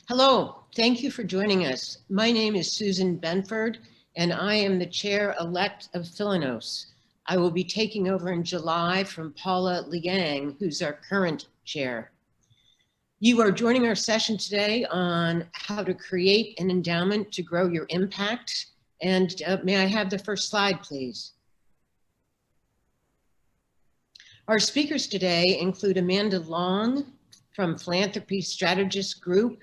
Hello, thank you for joining us. My name is Susan Benford, and I am the chair-elect of Philanos. I will be taking over in July from Paula Liang, who's our current chair. You are joining our session today on how to create an endowment to grow your impact. And may I have the first slide, please? Our speakers today include Amanda Long from Philanthropy-Strategist Group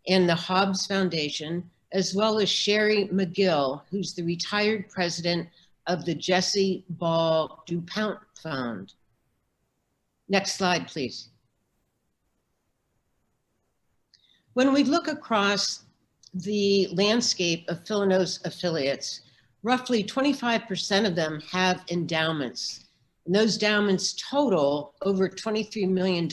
and the Hobbs Foundation, as well as Sherry Magill, who's the retired president of the Jessie duPont Fund. Next slide, please. When we look across the landscape of Philanos affiliates, roughly 25% of them have endowments. And those endowments total over $23 million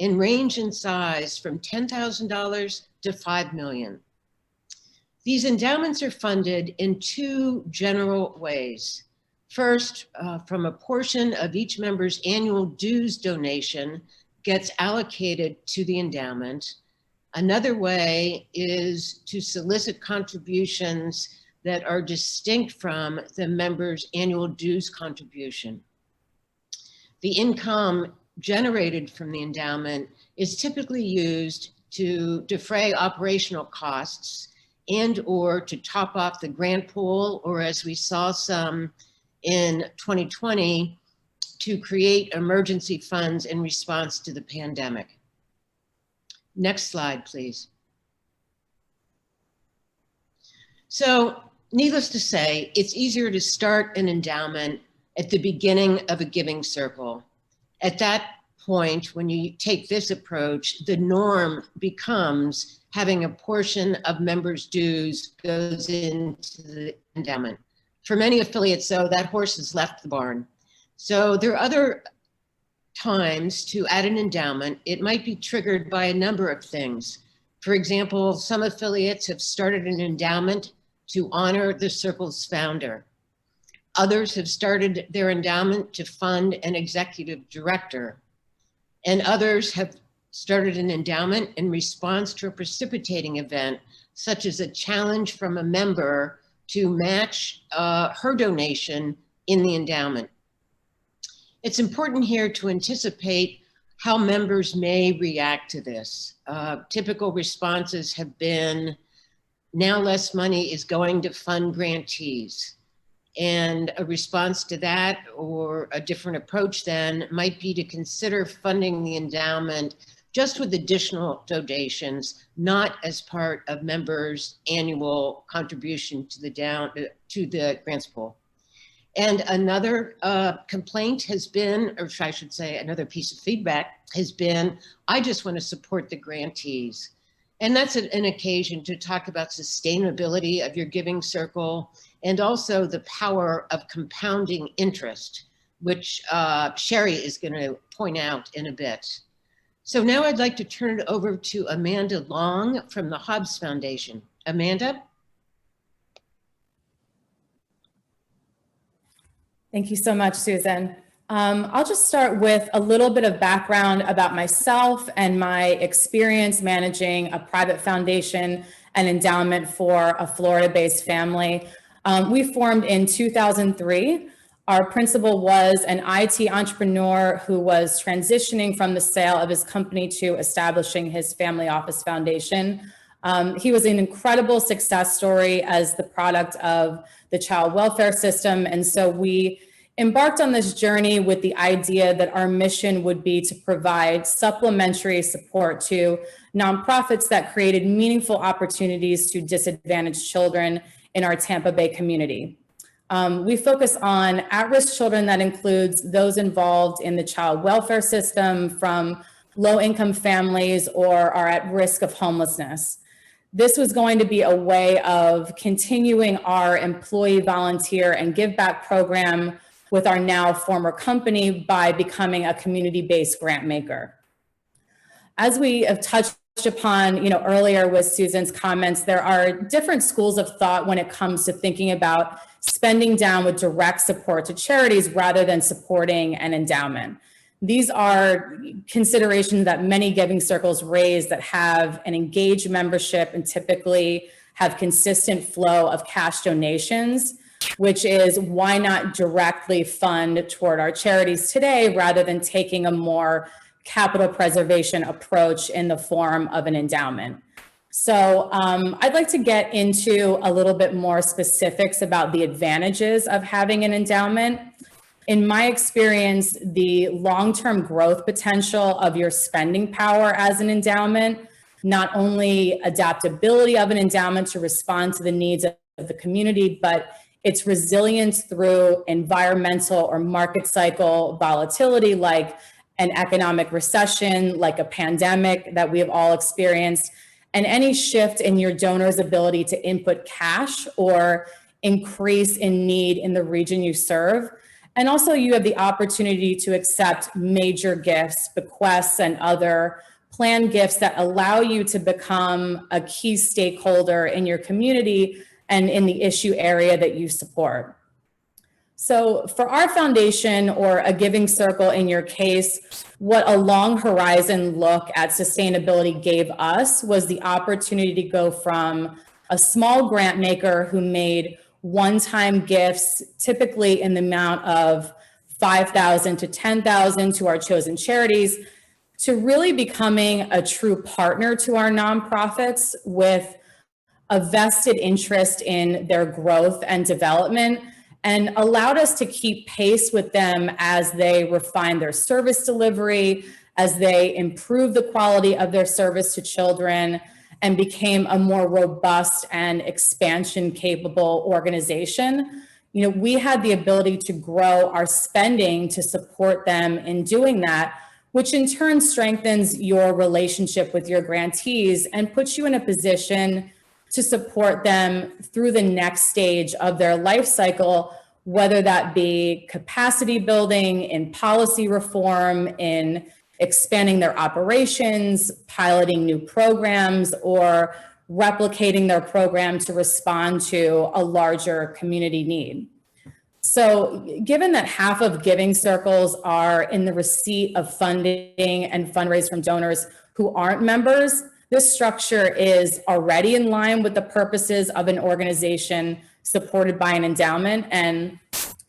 and range in size from $10,000 to $5 million. These endowments are funded in two general ways. First, from a portion of each member's annual dues donation gets allocated to the endowment. Another way is to solicit contributions that are distinct from the member's annual dues contribution. The income generated from the endowment is typically used to defray operational costs and or to top off the grant pool, or as we saw some in 2020, to create emergency funds in response to the pandemic. Next slide, please. So, needless to say, it's easier to start an endowment at the beginning of a giving circle. At that point, when you take this approach, the norm becomes having a portion of members' dues goes into the endowment. For many affiliates, though, that horse has left the barn. So there are other times to add an endowment. It might be triggered by a number of things. For example, some affiliates have started an endowment to honor the circle's founder. Others have started their endowment to fund an executive director. And others have started an endowment in response to a precipitating event, such as a challenge from a member to match her donation in the endowment. It's important here to anticipate how members may react to this. Typical responses have been, now less money is going to fund grantees. And a response to that, or a different approach then, might be to consider funding the endowment just with additional donations, not as part of members' annual contribution to the grants pool. And another complaint has been, or I should say another piece of feedback has been, I just want to support the grantees. And that's an occasion to talk about sustainability of your giving circle and also the power of compounding interest, which Sherry is going to point out in a bit. So now I'd like to turn it over to Amanda Long from the Hobbs Foundation. Amanda? Thank you so much, Susan. I'll just start with a little bit of background about myself and my experience managing a private foundation and endowment for a Florida-based family. We formed in 2003. Our principal was an IT entrepreneur who was transitioning from the sale of his company to establishing his family office foundation. He was an incredible success story as the product of the child welfare system. And so we embarked on this journey with the idea that our mission would be to provide supplementary support to nonprofits that created meaningful opportunities to disadvantaged children in our Tampa Bay community. We focus on at-risk children. That includes those involved in the child welfare system, from low-income families or are at risk of homelessness. This was going to be a way of continuing our employee, volunteer, and give back program with our now former company by becoming a community-based grant maker. As we have touched upon, earlier with Susan's comments, there are different schools of thought when it comes to thinking about spending down with direct support to charities rather than supporting an endowment. These are considerations that many giving circles raise that have an engaged membership and typically have consistent flow of cash donations, which is why not directly fund toward our charities today rather than taking a more capital preservation approach in the form of an endowment. So I'd like to get into a little bit more specifics about the advantages of having an endowment. In my experience, the long-term growth potential of your spending power as an endowment, not only adaptability of an endowment to respond to the needs of the community, but its resilience through environmental or market cycle volatility, like an economic recession, like a pandemic that we have all experienced, and any shift in your donor's ability to input cash or increase in need in the region you serve. And also you have the opportunity to accept major gifts, bequests, and other planned gifts that allow you to become a key stakeholder in your community and in the issue area that you support. So for our foundation, or a giving circle in your case, what a long horizon look at sustainability gave us was the opportunity to go from a small grant maker who made one-time gifts, typically in the amount of $5,000 to $10,000 to our chosen charities, to really becoming a true partner to our nonprofits with a vested interest in their growth and development, and allowed us to keep pace with them as they refine their service delivery, as they improve the quality of their service to children, and became a more robust and expansion capable organization. You know, we had the ability to grow our spending to support them in doing that, which in turn strengthens your relationship with your grantees and puts you in a position to support them through the next stage of their life cycle, whether that be capacity building, in policy reform, in expanding their operations, piloting new programs, or replicating their program to respond to a larger community need. So given that half of giving circles are in the receipt of funding and fundraise from donors who aren't members, this structure is already in line with the purposes of an organization supported by an endowment. And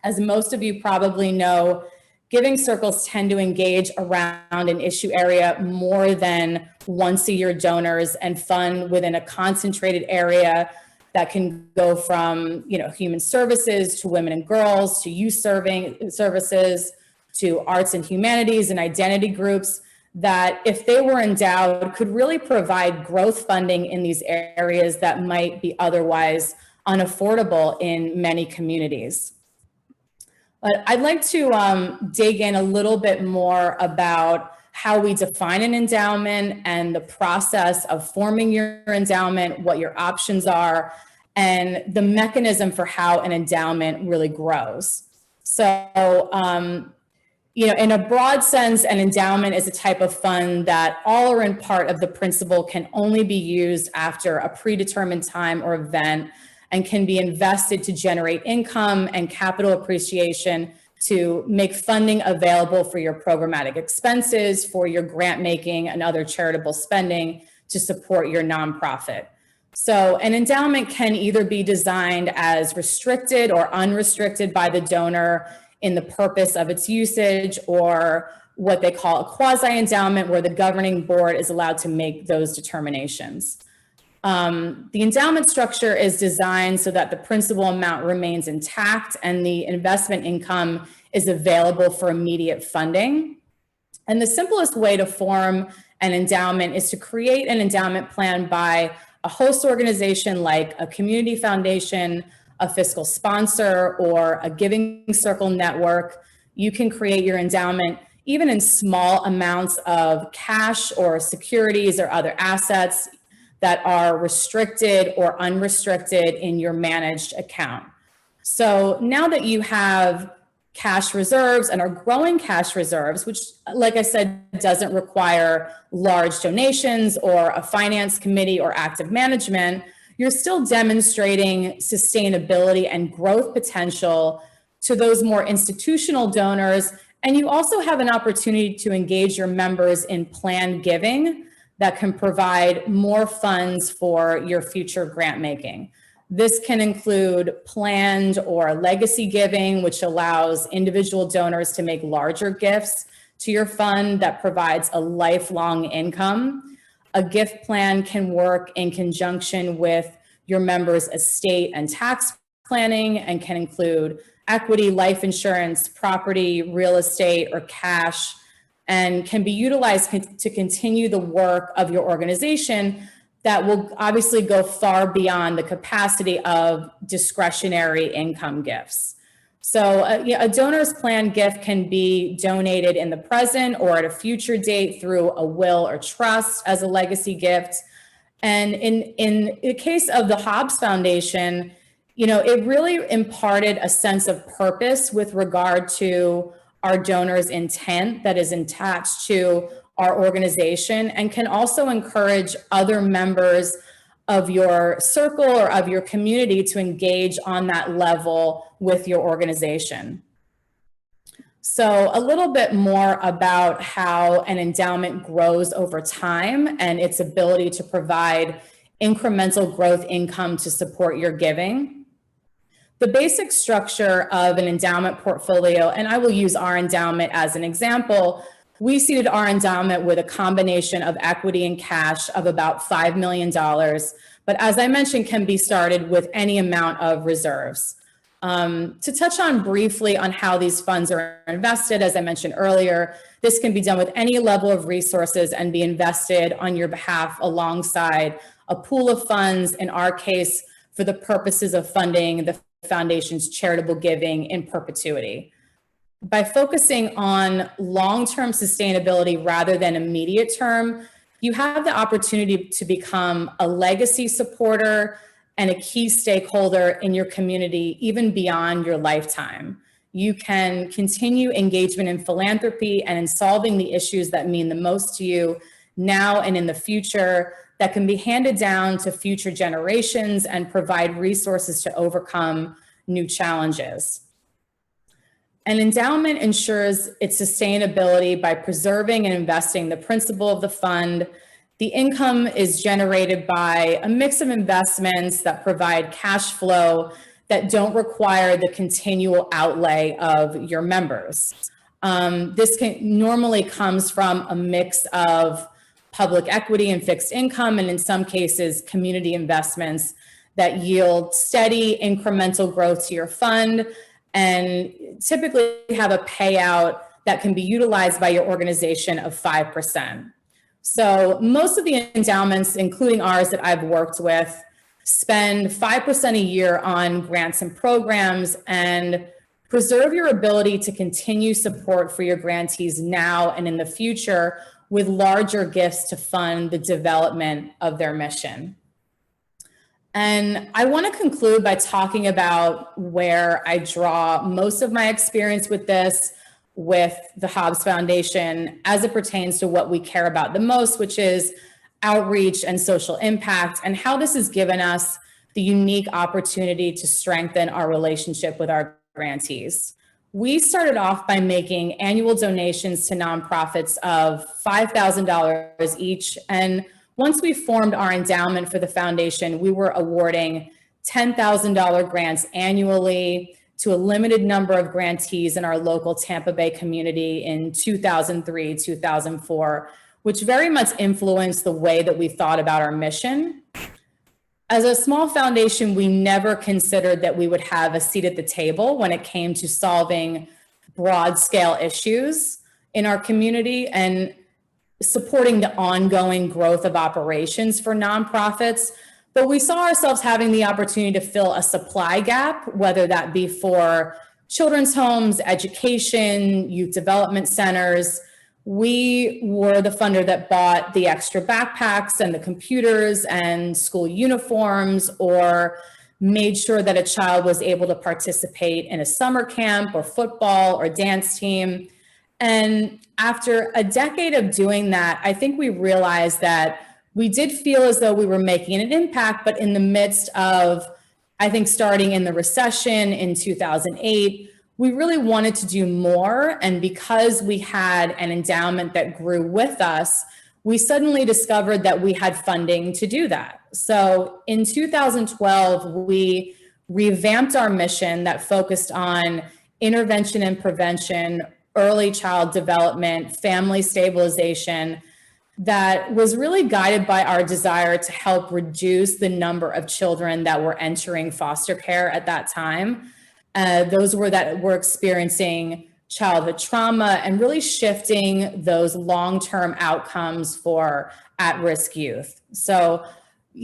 as most of you probably know, giving circles tend to engage around an issue area more than once a year donors and fund within a concentrated area that can go from, you know, human services to women and girls to youth serving services to arts and humanities and identity groups that, if they were endowed, could really provide growth funding in these areas that might be otherwise unaffordable in many communities. But I'd like to dig in a little bit more about how we define an endowment and the process of forming your endowment, what your options are, and the mechanism for how an endowment really grows. So, you know, in a broad sense, an endowment is a type of fund that all or in part of the principal can only be used after a predetermined time or event, and can be invested to generate income and capital appreciation to make funding available for your programmatic expenses, for your grant making and other charitable spending to support your nonprofit. So an endowment can either be designed as restricted or unrestricted by the donor in the purpose of its usage, or what they call a quasi-endowment, where the governing board is allowed to make those determinations. The endowment structure is designed so that the principal amount remains intact and the investment income is available for immediate funding. And the simplest way to form an endowment is to create an endowment plan by a host organization like a community foundation, a fiscal sponsor, or a giving circle network. You can create your endowment even in small amounts of cash or securities or other assets that are restricted or unrestricted in your managed account. So now that you have cash reserves and are growing cash reserves, which, like I said, doesn't require large donations or a finance committee or active management, you're still demonstrating sustainability and growth potential to those more institutional donors And you also have an opportunity to engage your members in planned giving that can provide more funds for your future grant making. This can include planned or legacy giving, which allows individual donors to make larger gifts to your fund that provides a lifelong income. A gift plan can work in conjunction with your members' estate and tax planning and can include equity, life insurance, property, real estate, or cash, and can be utilized to continue the work of your organization that will obviously go far beyond the capacity of discretionary income gifts. So a donor's planned gift can be donated in the present or at a future date through a will or trust as a legacy gift. And in the case of the Hobbs Foundation, it really imparted a sense of purpose with regard to our donors' intent that is attached to our organization, and can also encourage other members of your circle or of your community to engage on that level with your organization. So a little bit more about how an endowment grows over time and its ability to provide incremental growth income to support your giving. The basic structure of an endowment portfolio, and I will use our endowment as an example, we seeded our endowment with a combination of equity and cash of about $5 million, but as I mentioned, can be started with any amount of reserves. To touch on briefly on how these funds are invested, as I mentioned earlier, this can be done with any level of resources and be invested on your behalf alongside a pool of funds, in our case, for the purposes of funding the foundation's charitable giving in perpetuity. By focusing on long-term sustainability rather than immediate term, you have the opportunity to become a legacy supporter and a key stakeholder in your community, even beyond your lifetime. You can continue engagement in philanthropy and in solving the issues that mean the most to you now and in the future, that can be handed down to future generations and provide resources to overcome new challenges. An endowment ensures its sustainability by preserving and investing the principal of the fund. The income is generated by a mix of investments that provide cash flow that don't require the continual outlay of your members. This normally comes from a mix of public equity and fixed income, and in some cases, community investments that yield steady incremental growth to your fund and typically have a payout that can be utilized by your organization of 5%. So most of the endowments, including ours that I've worked with, spend 5% a year on grants and programs and preserve your ability to continue support for your grantees now and in the future with larger gifts to fund the development of their mission. And I want to conclude by talking about where I draw most of my experience with this, with the Hobbs Foundation, as it pertains to what we care about the most, which is outreach and social impact, and how this has given us the unique opportunity to strengthen our relationship with our grantees. We started off by making annual donations to nonprofits of $5,000 each, and once we formed our endowment for the foundation, we were awarding $10,000 grants annually to a limited number of grantees in our local Tampa Bay community in 2003, 2004, which very much influenced the way that we thought about our mission. As a small foundation, we never considered that we would have a seat at the table when it came to solving broad scale issues in our community and supporting the ongoing growth of operations for nonprofits. But we saw ourselves having the opportunity to fill a supply gap, whether that be for children's homes, education, youth development centers. We were the funder that bought the extra backpacks and the computers and school uniforms, or made sure that a child was able to participate in a summer camp or football or dance team. And after a decade of doing that, I think we realized that we did feel as though we were making an impact, but in the midst of, I think, starting in the recession in 2008, we really wanted to do more. And because we had an endowment that grew with us, we suddenly discovered that we had funding to do that. So in 2012, we revamped our mission that focused on intervention and prevention, early child development, family stabilization, that was really guided by our desire to help reduce the number of children that were entering foster care at that time. Those that were experiencing childhood trauma and really shifting those long-term outcomes for at-risk youth. So,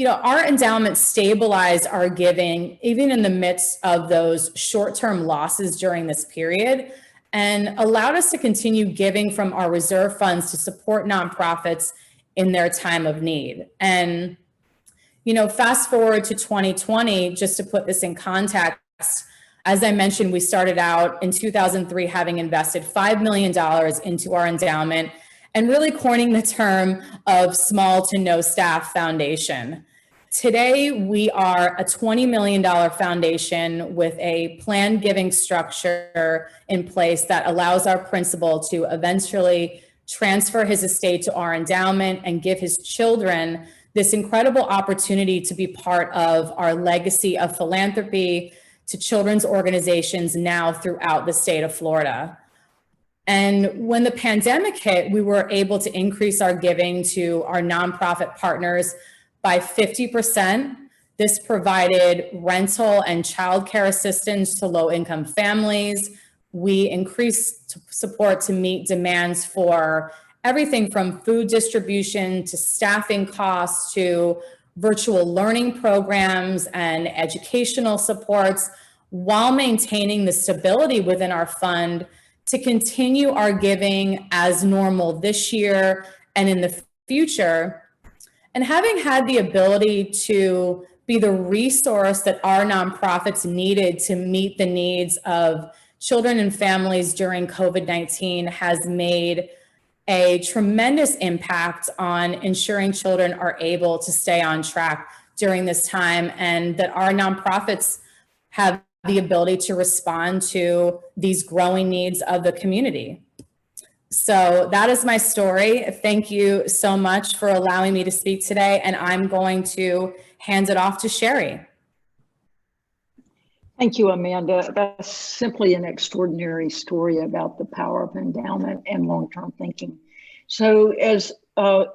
our endowment stabilized our giving, even in the midst of those short-term losses during this period, and allowed us to continue giving from our reserve funds to support nonprofits in their time of need. And, fast forward to 2020, just to put this in context, as I mentioned, we started out in 2003 having invested $5 million into our endowment and really coining the term of small to no staff foundation. Today, we are a $20 million foundation with a planned giving structure in place that allows our principal to eventually transfer his estate to our endowment and give his children this incredible opportunity to be part of our legacy of philanthropy to children's organizations now throughout the state of Florida. And when the pandemic hit, we were able to increase our giving to our nonprofit partners by 50%. This provided rental and childcare assistance to low-income families. We increased support to meet demands for everything from food distribution to staffing costs to virtual learning programs and educational supports, while maintaining the stability within our fund to continue our giving as normal this year and in the future. And having had the ability to be the resource that our nonprofits needed to meet the needs of children and families during COVID-19 has made a tremendous impact on ensuring children are able to stay on track during this time, and that our nonprofits have the ability to respond to these growing needs of the community. So that is my story. Thank you so much for allowing me to speak today, and I'm going to hand it off to Sherry. Thank you, Amanda. That's simply an extraordinary story about the power of endowment and long-term thinking. So as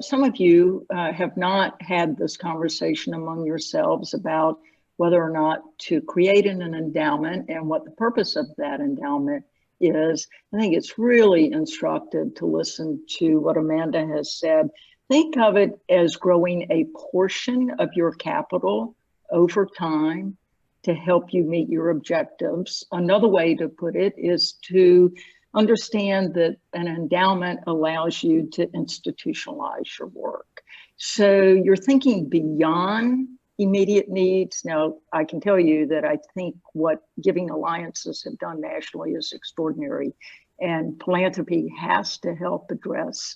some of you have not had this conversation among yourselves about whether or not to create an endowment and what the purpose of that endowment is, I think it's really instructive to listen to what Amanda has said. Think of it as growing a portion of your capital over time to help you meet your objectives. Another way to put it is to understand that an endowment allows you to institutionalize your work. So you're thinking beyond immediate needs. Now, I can tell you that I think what Giving Alliances have done nationally is extraordinary, and philanthropy has to help address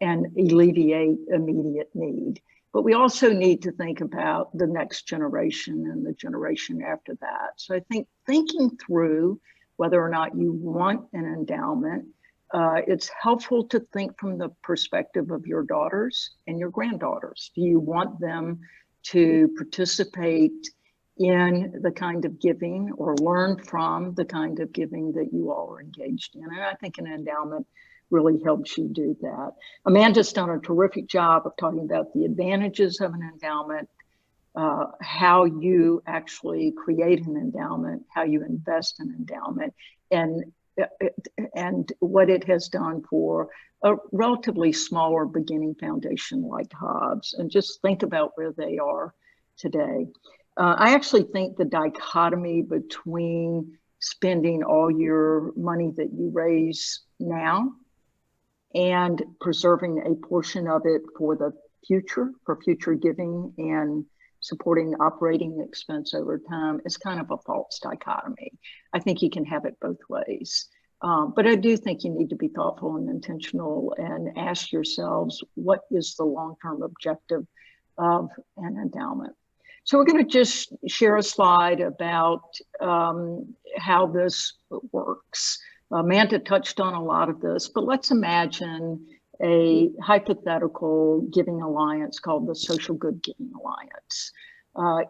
and alleviate immediate need. But we also need to think about the next generation and the generation after that. So I think thinking through whether or not you want an endowment, it's helpful to think from the perspective of your daughters and your granddaughters. Do you want them to participate in the kind of giving or learn from the kind of giving that you all are engaged in? And I think an endowment really helps you do that. Amanda's done a terrific job of talking about the advantages of an endowment, how you actually create an endowment, how you invest in endowment, and what it has done for a relatively smaller beginning foundation like Hobbs. And just think about where they are today. I actually think the dichotomy between spending all your money that you raise now and preserving a portion of it for the future, for future giving and supporting operating expense over time is kind of a false dichotomy. I think you can have it both ways. But I do think you need to be thoughtful and intentional and ask yourselves, what is the long-term objective of an endowment? So we're going to just share a slide about how this works. Amanda touched on a lot of this, but let's imagine a hypothetical giving alliance called the Social Good Giving Alliance.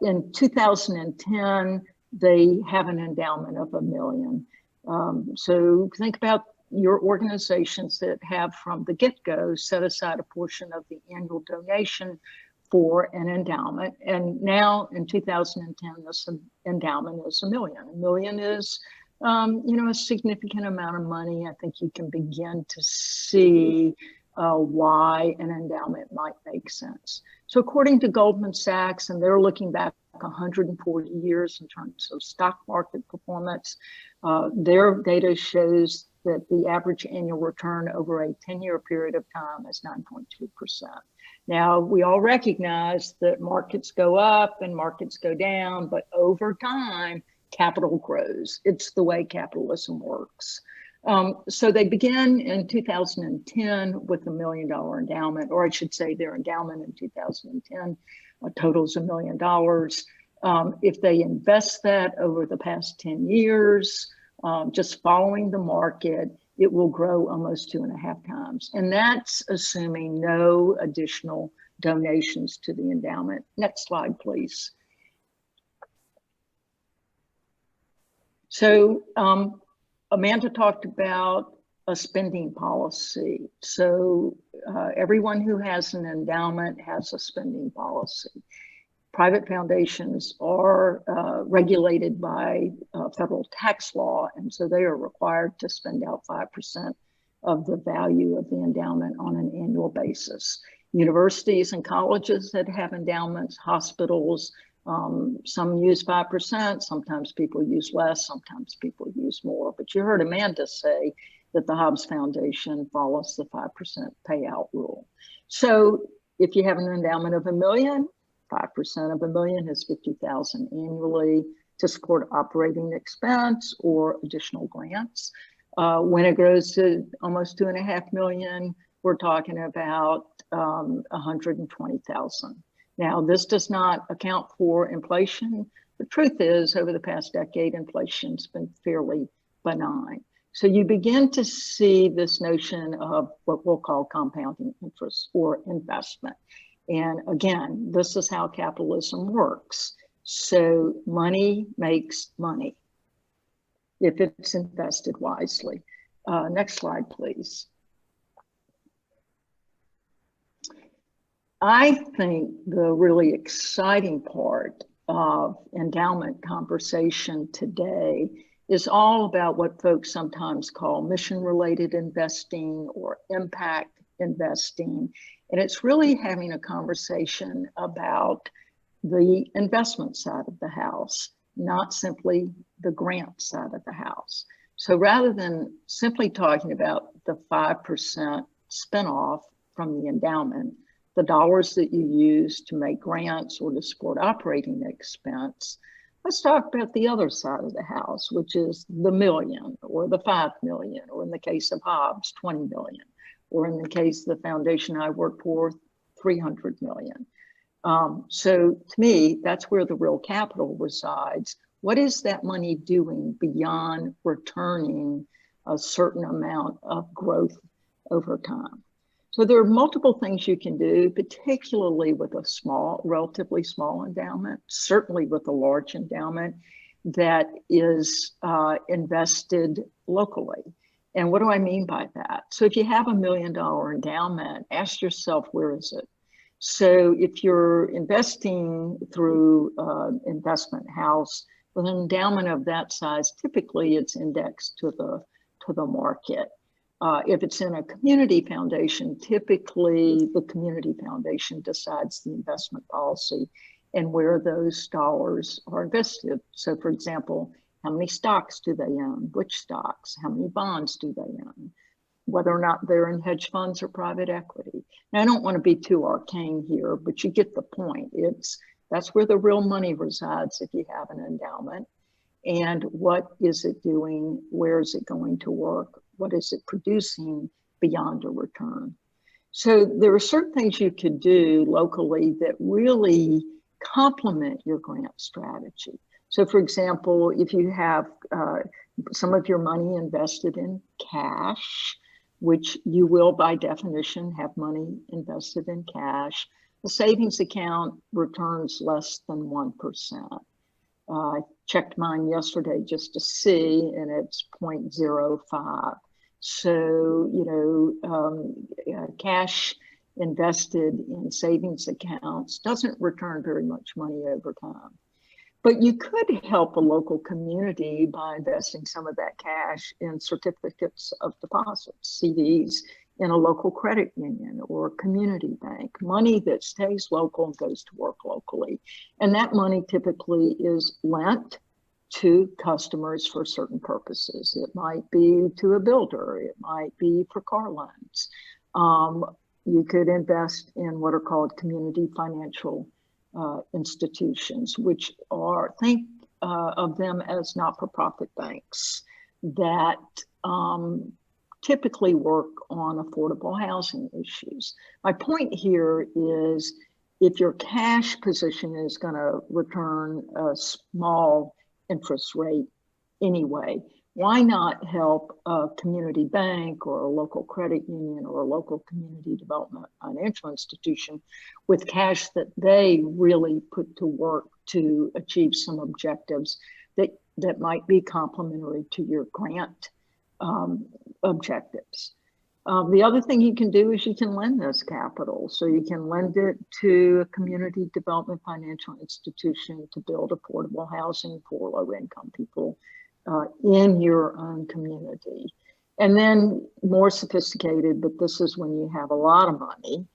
In 2010, they have an endowment of $1 million. So think about your organizations that have from the get-go set aside a portion of the annual donation for an endowment. And now in 2010, this endowment is $1 million. $1 million is, a significant amount of money. I think you can begin to see why an endowment might make sense. So according to Goldman Sachs, and they're looking back 140 years in terms of stock market performance, their data shows that the average annual return over a 10-year period of time is 9.2%. Now, we all recognize that markets go up and markets go down, but over time, capital grows. It's the way capitalism works. So they began in 2010 with $1 million endowment, or I should say their endowment in 2010 totals $1 million. If they invest that over the past 10 years, just following the market, it will grow almost 2.5 times. And that's assuming no additional donations to the endowment. Next slide, please. So Amanda talked about a spending policy. So everyone who has an endowment has a spending policy. Private foundations are regulated by federal tax law, and so they are required to spend out 5% of the value of the endowment on an annual basis. Universities and colleges that have endowments, hospitals, some use 5%, sometimes people use less, sometimes people use more. But you heard Amanda say that the Hobbs Foundation follows the 5% payout rule. So if you have an endowment of $1 million, 5% of $1 million is $50,000 annually to support operating expense or additional grants. When it grows to almost $2.5 million, we're talking about $120,000. Now, this does not account for inflation. The truth is, over the past decade, inflation's been fairly benign. So you begin to see this notion of what we'll call compounding interest or investment. And again, this is how capitalism works. So money makes money if it's invested wisely. Next slide, please. I think the really exciting part of endowment conversation today is all about what folks sometimes call mission-related investing or impact investing. And it's really having a conversation about the investment side of the house, not simply the grant side of the house. So rather than simply talking about the 5% spinoff from the endowment, the dollars that you use to make grants or to support operating expense, let's talk about the other side of the house, which is the million or the 5 million, or in the case of Hobbs, 20 million, or in the case of the foundation I work for, 300 million. So to me, that's where the real capital resides. What is that money doing beyond returning a certain amount of growth over time? So there are multiple things you can do, particularly with a small, relatively small endowment, certainly with a large endowment that is invested locally. And what do I mean by that? So if you have $1 million endowment, ask yourself, where is it? So if you're investing through an investment house with an endowment of that size, typically it's indexed to the market. If it's in a community foundation, typically the community foundation decides the investment policy and where those dollars are invested. So for example, how many stocks do they own? Which stocks? How many bonds do they own? Whether or not they're in hedge funds or private equity. Now, I don't want to be too arcane here, but you get the point. That's where the real money resides if you have an endowment. And what is it doing? Where is it going to work? What is it producing beyond a return? So there are certain things you could do locally that really complement your grant strategy. So for example, if you have some of your money invested in cash, which you will by definition have money invested in cash, the savings account returns less than 1%. I checked mine yesterday just to see, and it's 0.05. So, cash invested in savings accounts doesn't return very much money over time. But you could help a local community by investing some of that cash in certificates of deposit, CDs, in a local credit union or a community bank, money that stays local and goes to work locally. And that money typically is lent to customers for certain purposes. It might be to a builder, it might be for car loans. You could invest in what are called community financial institutions, which are, think of them as not-for-profit banks that typically work on affordable housing issues. My point here is if your cash position is going to return a small interest rate anyway, why not help a community bank or a local credit union or a local community development financial institution with cash that they really put to work to achieve some objectives that might be complementary to your grant objectives. The other thing you can do is you can lend this capital. So you can lend it to a community development financial institution to build affordable housing for low-income people in your own community. And then more sophisticated, but this is when you have a lot of money,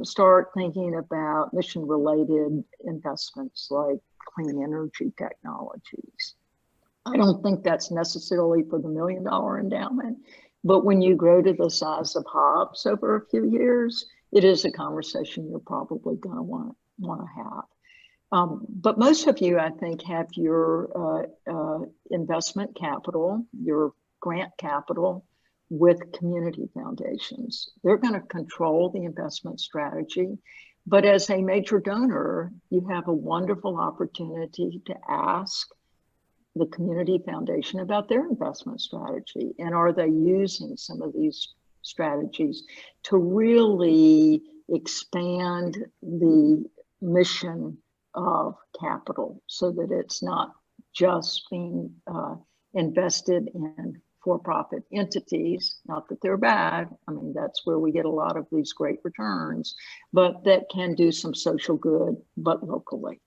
start thinking about mission-related investments like clean energy technologies. I don't think that's necessarily for the $1 million endowment, but when you grow to the size of Hobbs over a few years, it is a conversation you're probably going to want to have. But most of you, I think, have your investment capital, your grant capital with community foundations. They're going to control the investment strategy. But as a major donor, you have a wonderful opportunity to ask the community foundation about their investment strategy. And are they using some of these strategies to really expand the mission of capital so that it's not just being invested in for-profit entities, not that they're bad. I mean, that's where we get a lot of these great returns, but that can do some social good, but locally.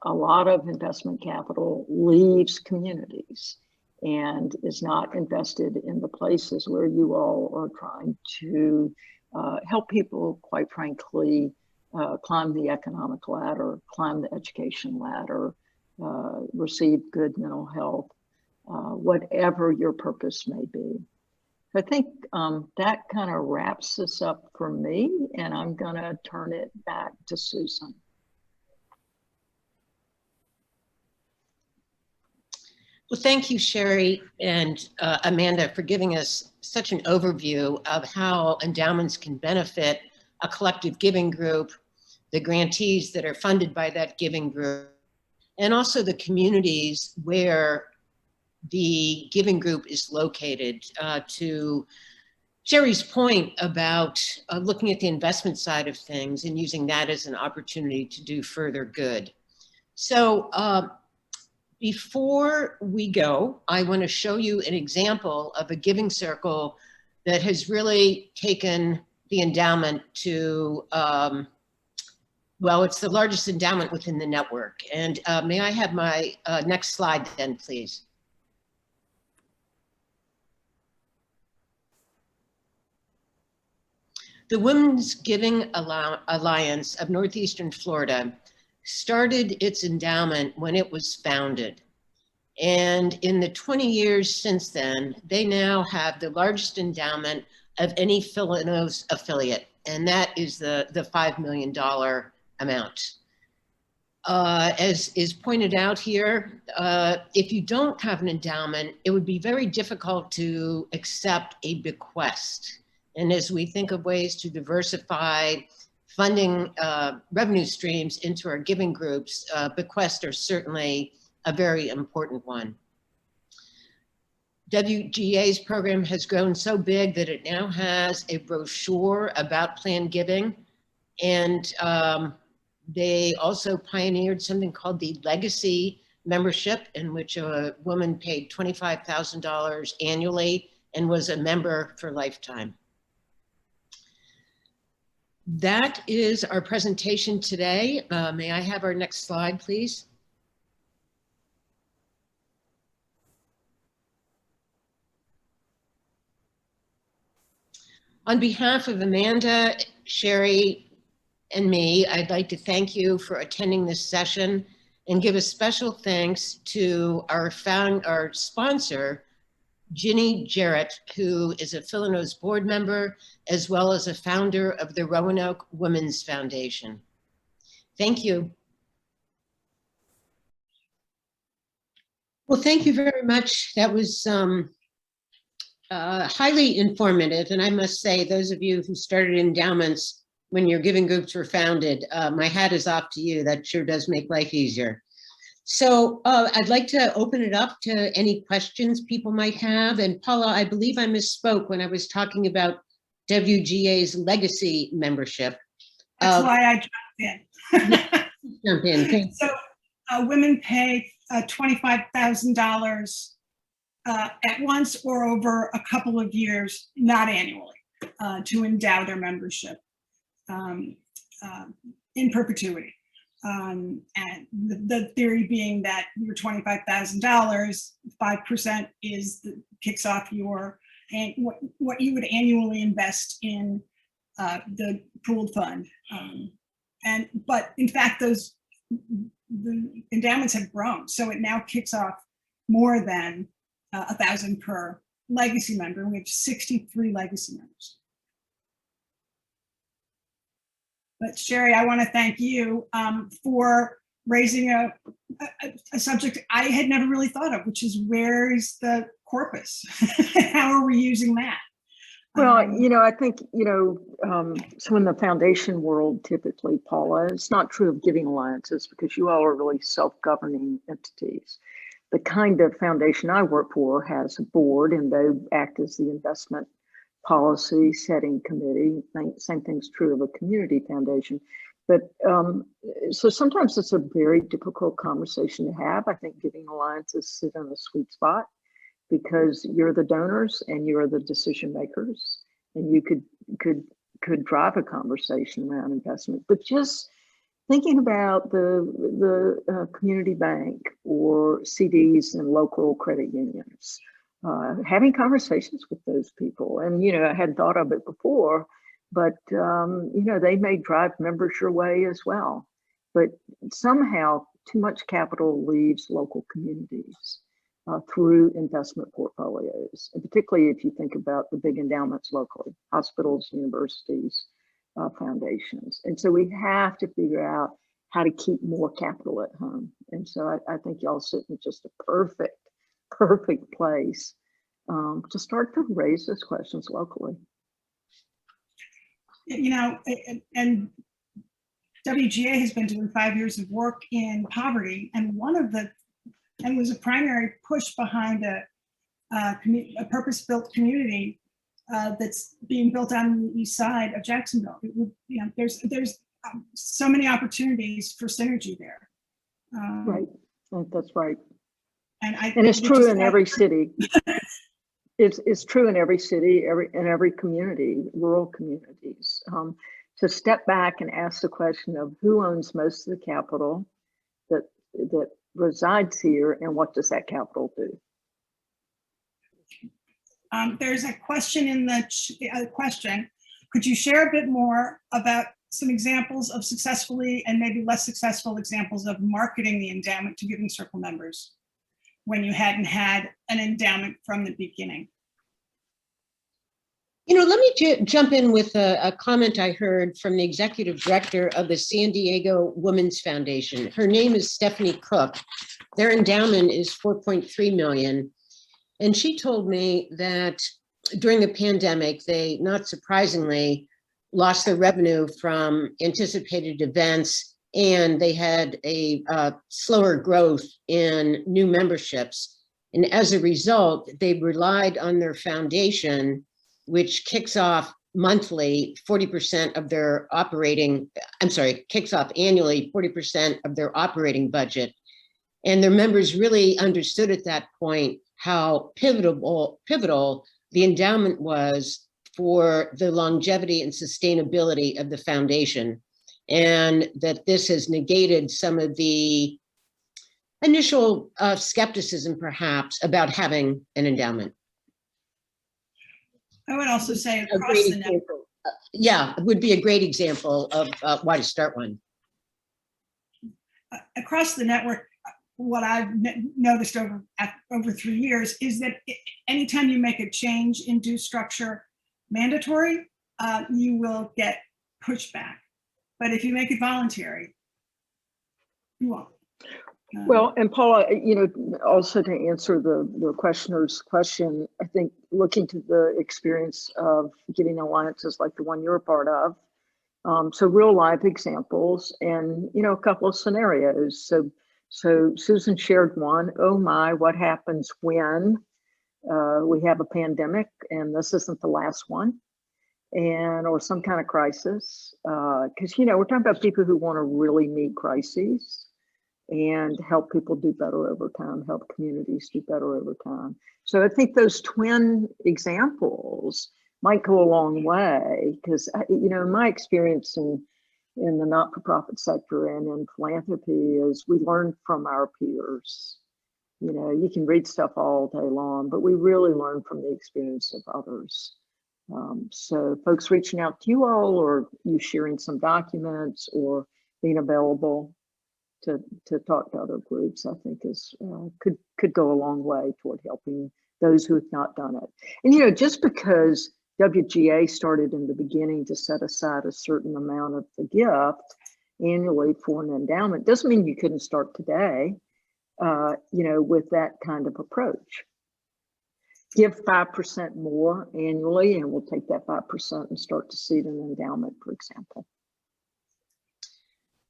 A lot of investment capital leaves communities and is not invested in the places where you all are trying to help people, quite frankly, climb the economic ladder, climb the education ladder, receive good mental health, whatever your purpose may be. I think that kind of wraps this up for me, and I'm going to turn it back to Susan. Well, thank you, Sherry and Amanda, for giving us such an overview of how endowments can benefit a collective giving group, the grantees that are funded by that giving group, and also the communities where the giving group is located. To Sherry's point about looking at the investment side of things and using that as an opportunity to do further good. So before we go, I want to show you an example of a giving circle that has really taken the endowment to, well, it's the largest endowment within the network. And may I have my next slide then, please? The Women's Giving Alliance of Northeastern Florida started its endowment when it was founded. And in the 20 years since then, they now have the largest endowment of any Philanos affiliate, and that is the $5 million amount. As is pointed out here, if you don't have an endowment, it would be very difficult to accept a bequest. And as we think of ways to diversify funding revenue streams into our giving groups, bequests are certainly a very important one. WGA's program has grown so big that it now has a brochure about planned giving. And they also pioneered something called the Legacy membership, in which a woman paid $25,000 annually and was a member for lifetime. That is our presentation today. May I have our next slide, please? On behalf of Amanda, Sherry, and me, I'd like to thank you for attending this session and give a special thanks to our sponsor, Ginny Jarrett, who is a Philanos board member, as well as a founder of the Roanoke Women's Foundation. Thank you. Well, thank you very much. That was highly informative. And I must say, those of you who started endowments when your giving groups were founded, my hat is off to you. That sure does make life easier. So I'd like to open it up to any questions people might have. And Paula, I believe I misspoke when I was talking about WGA's legacy membership. That's why I jumped in. Jump in. Thanks. So women pay $25,000 at once or over a couple of years, not annually, to endow their membership in perpetuity. And the theory being that your $25,000, 5% kicks off your what you would annually invest in the pooled fund. But in fact, the endowments have grown, so it now kicks off more than $1,000 per legacy member. We have 63 legacy members. But Sherry, I want to thank you for raising a subject I had never really thought of, which is where is the corpus? How are we using that? Well, I think, so in the foundation world, typically, Paula, it's not true of giving alliances because you all are really self-governing entities. The kind of foundation I work for has a board and they act as the investment policy setting committee. Same thing's true of a community foundation. But so sometimes it's a very difficult conversation to have. I think giving alliances sit on a sweet spot because you're the donors and you're the decision makers, and you could drive a conversation around investment. But just thinking about the community bank or CDs and local credit unions, having conversations with those people. And, I hadn't thought of it before, but, they may drive members your way as well. But somehow too much capital leaves local communities through investment portfolios. And particularly if you think about the big endowments locally, hospitals, universities, foundations. And so we have to figure out how to keep more capital at home. And so I think y'all sit in just a perfect place to start to raise those questions locally. And WGA has been doing 5 years of work in poverty, and was a primary push behind a purpose-built community that's being built on the east side of Jacksonville. There's so many opportunities for synergy there. Right, that's right. And it's true in every city. It's true in every city, in every community, rural communities. To step back and ask the question of who owns most of the capital that resides here, and what does that capital do? There's a question in the question. Could you share a bit more about some examples of successfully and maybe less successful examples of marketing the endowment to Giving Circle members when you hadn't had an endowment from the beginning? Let me jump in with a comment I heard from the executive director of the San Diego Women's Foundation. Her name is Stephanie Cook. Their endowment is $4.3 million. And she told me that during the pandemic, they, not surprisingly, lost their revenue from anticipated events, and they had a slower growth in new memberships. And as a result, they relied on their foundation, which kicks off monthly 40% of their operating, kicks off annually 40% of their operating budget. And their members really understood at that point how pivotal the endowment was for the longevity and sustainability of the foundation, and that this has negated some of the initial skepticism, perhaps, about having an endowment. I would also say across the network. Yeah, it would be a great example of why to start one. Across the network, what I've noticed over 3 years is that anytime you make a change in due structure mandatory, you will get pushback. But if you make it voluntary, you won't. Well, and Paula, also to answer the questioner's question, I think looking to the experience of getting alliances like the one you're a part of, so real life examples and, a couple of scenarios. So Susan shared one. Oh my, what happens when we have a pandemic and this isn't the last one, or some kind of crisis? Because, we're talking about people who want to really meet crises and help people do better over time, help communities do better over time. So I think those twin examples might go a long way, because, in my experience in the not-for-profit sector and in philanthropy is we learn from our peers. You can read stuff all day long, but we really learn from the experience of others. So folks reaching out to you all, or you sharing some documents, or being available to talk to other groups, I think is could go a long way toward helping those who have not done it. And just because WGA started in the beginning to set aside a certain amount of the gift annually for an endowment doesn't mean you couldn't start today, with that kind of approach. Give 5% more annually, and we'll take that 5% and start to seed an endowment, for example.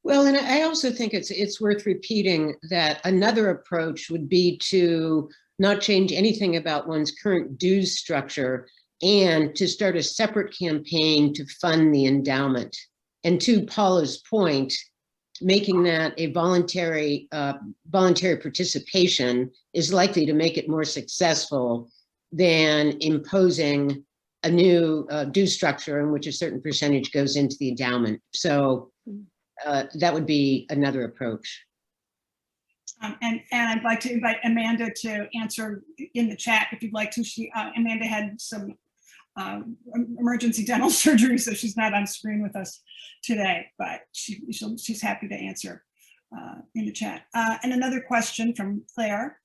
Well, and I also think it's worth repeating that another approach would be to not change anything about one's current dues structure and to start a separate campaign to fund the endowment. And to Paula's point, making that a voluntary participation is likely to make it more successful than imposing a new dues structure in which a certain percentage goes into the endowment. So that would be another approach. And I'd like to invite Amanda to answer in the chat if you'd like to. Amanda had some emergency dental surgery, so she's not on screen with us today, but she's happy to answer in the chat. And another question from Claire.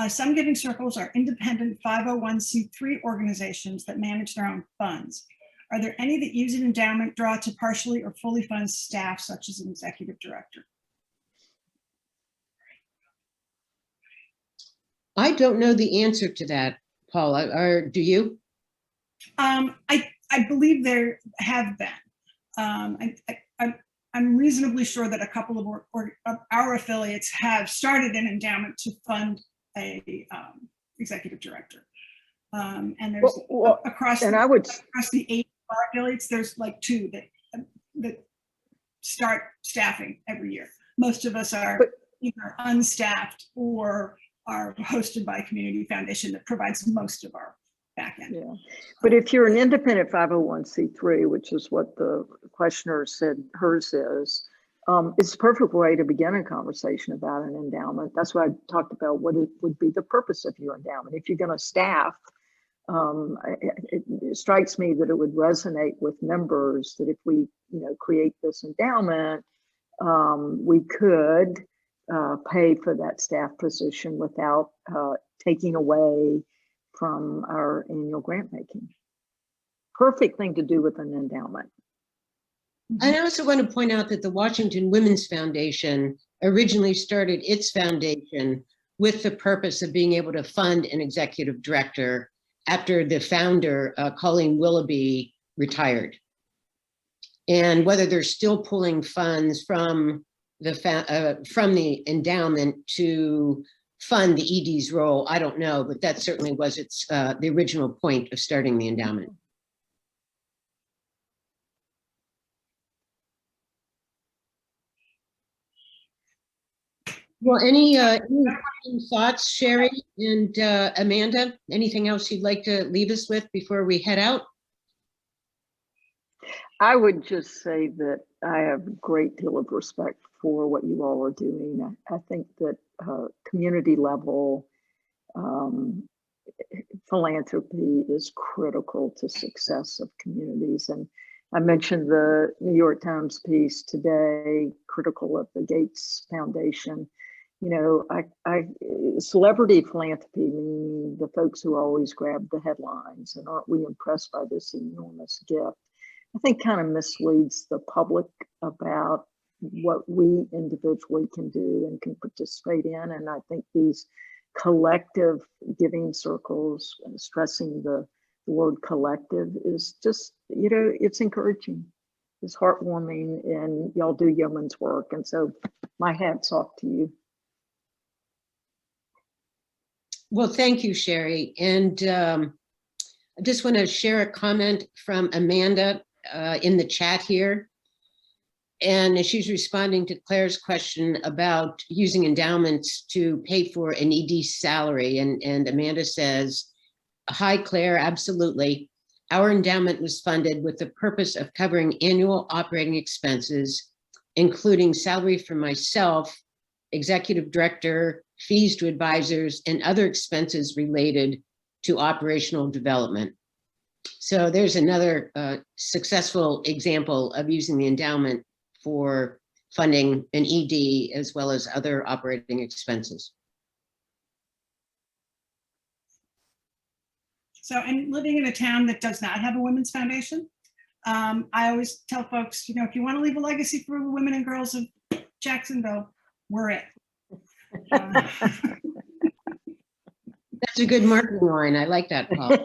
Some giving circles are independent 501c3 organizations that manage their own funds. Are there any that use an endowment draw to partially or fully fund staff, such as an executive director? I don't know the answer to that, Paula, or do you? I believe there have been. I'm reasonably sure that a couple of our affiliates have started an endowment to fund a executive director. And there's across the 8 affiliates, there's like 2 that start staffing every year. Most of us are either unstaffed or are hosted by a community foundation that provides most of our back end. Yeah, but if you're an independent 501c3, which is what the questioner said hers is, it's a perfect way to begin a conversation about an endowment. That's why I talked about what it would be the purpose of your endowment. If you're going to staff, it strikes me that it would resonate with members that if we, create this endowment, we could pay for that staff position without taking away from our annual grant making. Perfect thing to do with an endowment. I also want to point out that the Washington Women's Foundation originally started its foundation with the purpose of being able to fund an executive director after the founder, Colleen Willoughby, retired. and whether they're still pulling funds from the endowment to fund the ED's role, I don't know, but that certainly was its the original point of starting the endowment. Well, any thoughts, Sherry and Amanda? Anything else you'd like to leave us with before we head out? I would just say that I have a great deal of respect for what you all are doing. I think that community level philanthropy is critical to success of communities. And I mentioned the New York Times piece today, critical of the Gates Foundation. You know, celebrity philanthropy, meaning the folks who always grab the headlines and aren't we impressed by this enormous gift, I think kind of misleads the public about what we individually can do and can participate in. And I think these collective giving circles, stressing the word collective, is just, you know, it's encouraging, it's heartwarming, and y'all do yeoman's work. And so my hat's off to you. Well, thank you, Sherry. And I just want to share a comment from Amanda in the chat here. And she's responding to Claire's question about using endowments to pay for an ED salary. And Amanda says, hi, Claire, absolutely. Our endowment was funded with the purpose of covering annual operating expenses, including salary for myself, executive director, fees to advisors, and other expenses related to operational development. So there's another successful example of using the endowment for funding an ED as well as other operating expenses. So, and living in a town that does not have a women's foundation, I always tell folks, you know, if you want to leave a legacy for the women and girls of Jacksonville, we're it. That's a good marketing line. I like that, Paul.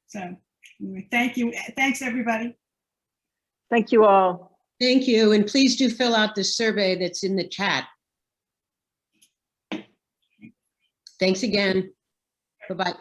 So anyway, thank you. Thanks, everybody. Thank you all. Thank you. And please do fill out the survey that's in the chat. Thanks again. Bye-bye.